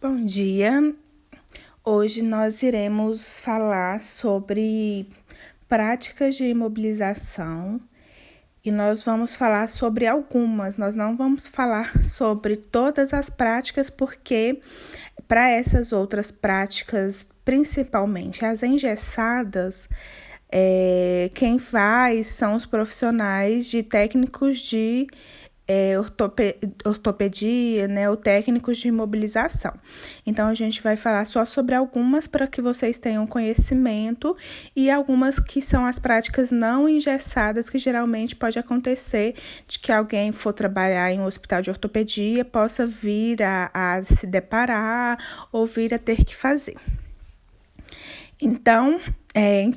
Bom dia. Hoje nós iremos falar sobre práticas de imobilização e nós vamos falar sobre algumas. Nós não vamos falar sobre todas as práticas, porque para essas outras práticas, principalmente as engessadas, quem faz são os profissionais de técnicos de ortopedia, né, ou técnicos de imobilização. Então, a gente vai falar só sobre algumas para que vocês tenham conhecimento e algumas que são as práticas não engessadas, que geralmente pode acontecer de que alguém for trabalhar em um hospital de ortopedia possa vir a se deparar ou vir a ter que fazer. Então,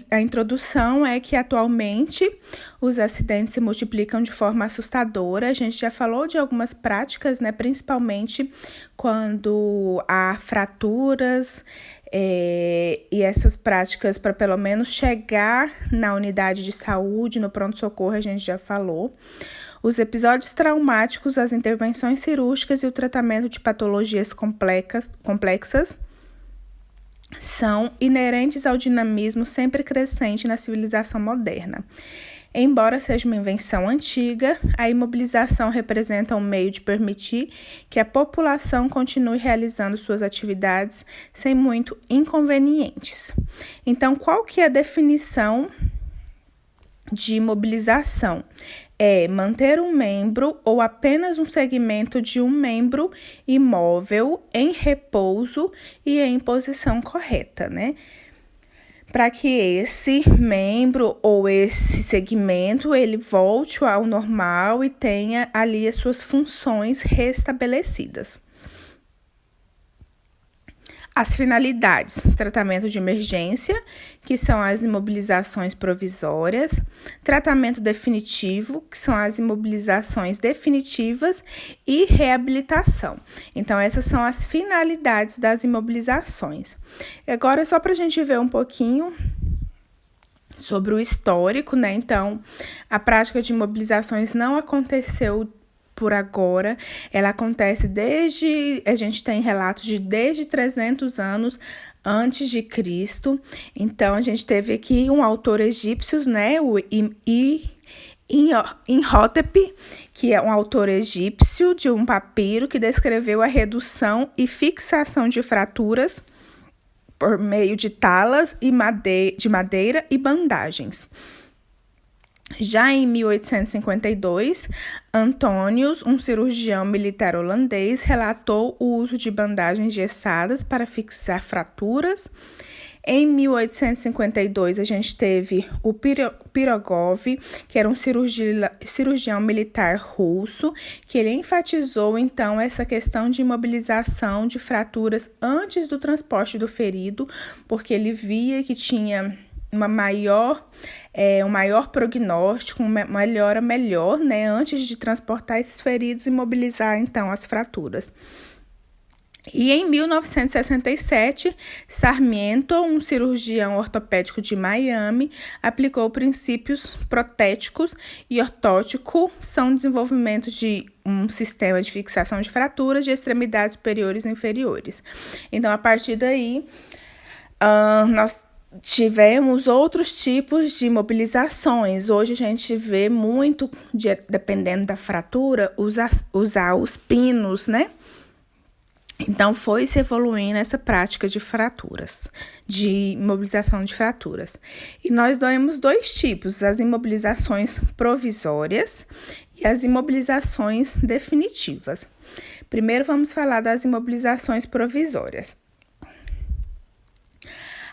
a introdução é que atualmente os acidentes se multiplicam de forma assustadora. A gente já falou de algumas práticas, né? Principalmente quando há fraturas, e essas práticas para pelo menos chegar na unidade de saúde, no pronto-socorro, a gente já falou. Os episódios traumáticos, as intervenções cirúrgicas e o tratamento de patologias complexas são inerentes ao dinamismo sempre crescente na civilização moderna. Embora seja uma invenção antiga, a imobilização representa um meio de permitir que a população continue realizando suas atividades sem muito inconvenientes. Então, qual que é a definição de imobilização? É manter um membro ou apenas um segmento de um membro imóvel em repouso e em posição correta, né? Para que esse membro ou esse segmento ele volte ao normal e tenha ali as suas funções restabelecidas. As finalidades: tratamento de emergência, que são as imobilizações provisórias, tratamento definitivo, que são as imobilizações definitivas, e reabilitação. Então, essas são as finalidades das imobilizações. Agora, só para a gente ver um pouquinho sobre o histórico, né? Então, a prática de imobilizações não aconteceu por agora, ela acontece a gente tem relatos de desde 300 anos antes de Cristo. Então, a gente teve aqui um autor egípcio, né, o Imhotep, que é um autor egípcio de um papiro que descreveu a redução e fixação de fraturas por meio de talas de madeira e bandagens. Já em 1852, Antonius, um cirurgião militar holandês, relatou o uso de bandagens gessadas para fixar fraturas. Em 1852, a gente teve o Pirogov, que era um cirurgião militar russo, que ele enfatizou, então, essa questão de imobilização de fraturas antes do transporte do ferido, porque ele via que tinha um maior prognóstico, uma melhor, né, antes de transportar esses feridos e imobilizar, então, as fraturas. E em 1967, Sarmiento, um cirurgião ortopédico de Miami, aplicou princípios protéticos e ortótico, são desenvolvimento de um sistema de fixação de fraturas de extremidades superiores e inferiores. Então, a partir daí, nós tivemos outros tipos de imobilizações. Hoje a gente vê muito, dependendo da fratura, usar os pinos, né? Então, foi se evoluindo essa prática de fraturas, de imobilização de fraturas. E nós temos dois tipos, as imobilizações provisórias e as imobilizações definitivas. Primeiro, vamos falar das imobilizações provisórias.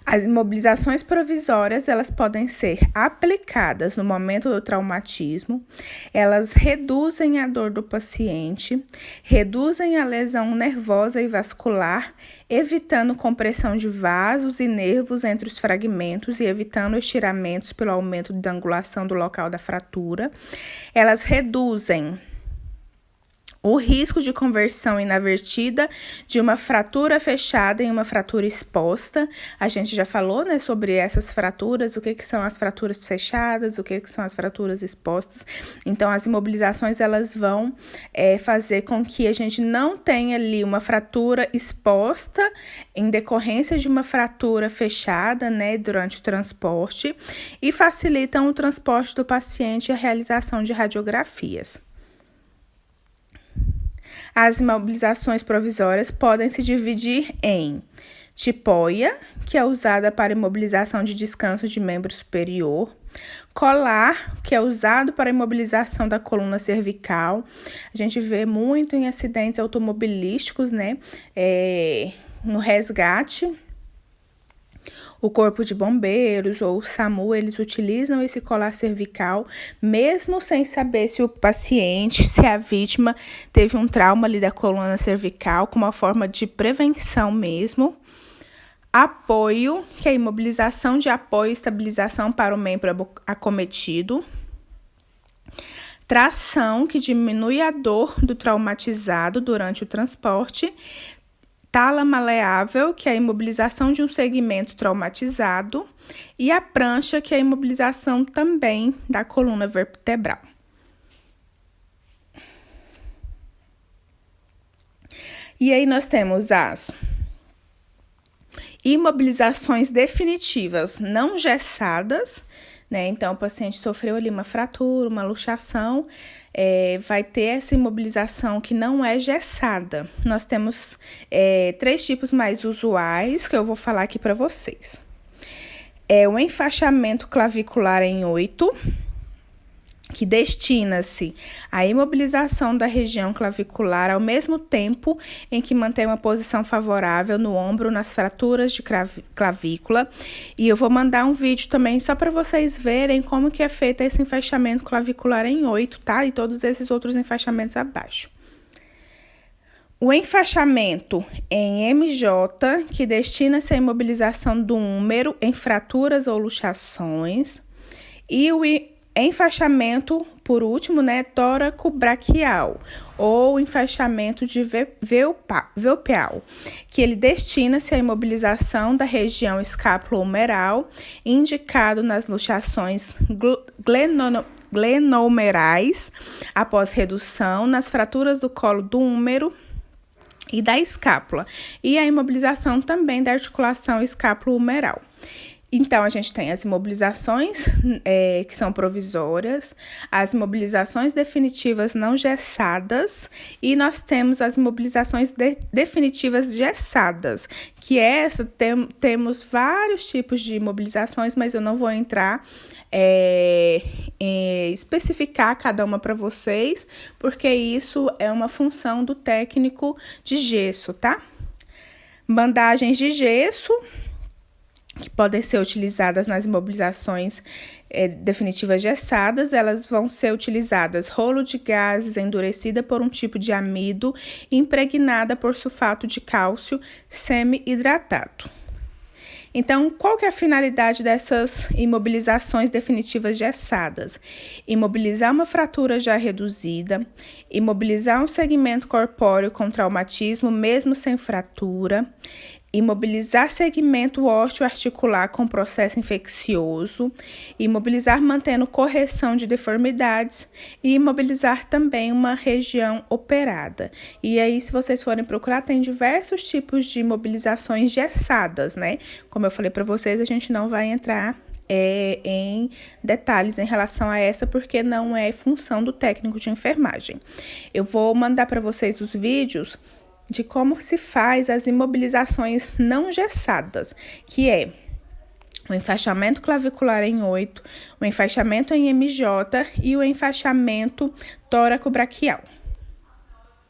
As imobilizações provisórias, elas podem ser aplicadas no momento do traumatismo, elas reduzem a dor do paciente, reduzem a lesão nervosa e vascular, evitando compressão de vasos e nervos entre os fragmentos e evitando estiramentos pelo aumento da angulação do local da fratura. Elas reduzem O risco de conversão inadvertida de uma fratura fechada em uma fratura exposta. A gente já falou, né, sobre essas fraturas, o que são as fraturas fechadas, o que são as fraturas expostas. Então, as imobilizações, elas vão fazer com que a gente não tenha ali uma fratura exposta em decorrência de uma fratura fechada, né, durante o transporte, e facilitam o transporte do paciente e a realização de radiografias. As imobilizações provisórias podem se dividir em tipóia, que é usada para imobilização de descanso de membro superior, colar, que é usado para imobilização da coluna cervical. A gente vê muito em acidentes automobilísticos, né, no resgate. O Corpo de Bombeiros ou o SAMU, eles utilizam esse colar cervical, mesmo sem saber se o paciente, se a vítima teve um trauma ali da coluna cervical, como uma forma de prevenção mesmo. Apoio, que é a imobilização de apoio e estabilização para o membro acometido. Tração, que diminui a dor do traumatizado durante o transporte. Tala maleável, que é a imobilização de um segmento traumatizado, e a prancha, que é a imobilização também da coluna vertebral. E aí nós temos as imobilizações definitivas não gessadas, né? Então, o paciente sofreu ali uma fratura, uma luxação, vai ter essa imobilização que não é gessada. Nós temos 3 tipos mais usuais que eu vou falar aqui para vocês. O enfaixamento clavicular em 8, que destina-se à imobilização da região clavicular ao mesmo tempo em que mantém uma posição favorável no ombro nas fraturas de clavícula. E eu vou mandar um vídeo também só para vocês verem como que é feito esse enfaixamento clavicular em 8, tá? E todos esses outros enfaixamentos abaixo. O enfaixamento em MJ, que destina-se à imobilização do húmero em fraturas ou luxações. E o enfaixamento, por último, né, tóraco-braquial, ou enfaixamento de Velpeal, que ele destina-se à imobilização da região escápulo-humeral, indicado nas luxações glenohumerais, após redução, nas fraturas do colo do húmero e da escápula, e a imobilização também da articulação escápulo-humeral. Então, a gente tem as imobilizações que são provisórias, as imobilizações definitivas não gessadas, e nós temos as imobilizações definitivas gessadas, que temos vários tipos de imobilizações, mas eu não vou entrar especificar cada uma para vocês, porque isso é uma função do técnico de gesso, tá? Bandagens de gesso, que podem ser utilizadas nas imobilizações definitivas gessadas, elas vão ser utilizadas rolo de gases endurecida por um tipo de amido impregnada por sulfato de cálcio semi-hidratado. Então, qual que é a finalidade dessas imobilizações definitivas gessadas? Imobilizar uma fratura já reduzida, imobilizar um segmento corpóreo com traumatismo, mesmo sem fratura, imobilizar segmento ósseo-articular com processo infeccioso, imobilizar mantendo correção de deformidades e imobilizar também uma região operada. E aí, se vocês forem procurar, tem diversos tipos de imobilizações gessadas, né? Como eu falei para vocês, a gente não vai entrar em detalhes em relação a essa, porque não é função do técnico de enfermagem. Eu vou mandar para vocês os vídeos de como se faz as imobilizações não gessadas, que é o enfaixamento clavicular em 8, o enfaixamento em MJ e o enfaixamento tóraco-braquial.